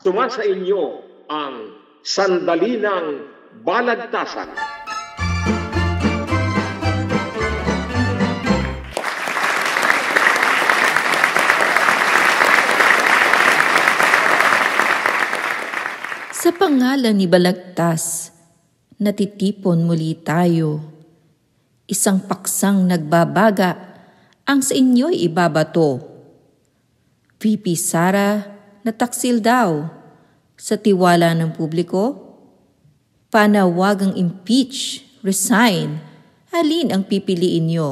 Sumasa inyo ang Sandali ng Balagtasan. Sa pangalan ni Balagtas, natitipon muli tayo. Isang paksang nagbabaga ang sa inyo'y ibabato. VP Sara, nataksil daw sa tiwala ng publiko. Panawagang impeach, resign, alin ang pipiliin nyo?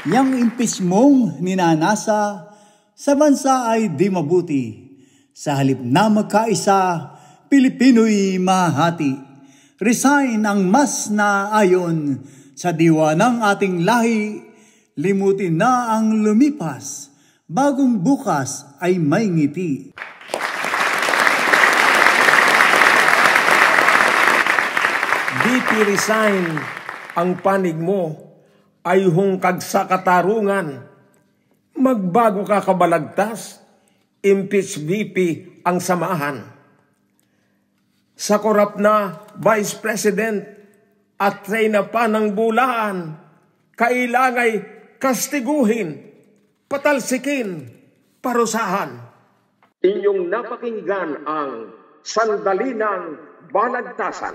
Yang impeach mong ninanasa sa bansa ay di mabuti. Sa halip na magkaisa, Pilipino'y mahati. Resign ang mas naayon sa diwa ng ating lahi. Limutin na ang lumipas, bagong bukas ay may ngiti. VP resign, ang panig mo ay hungkag sa katarungan. Magbago ka kabalagtas, impeach VP ang samahan. Sa korap na Vice President at reyna pa ng bulaan, kailangay kastiguhin, patalsikin, parusahan. Inyong napakinggan ang Sandali ng Balagtasan.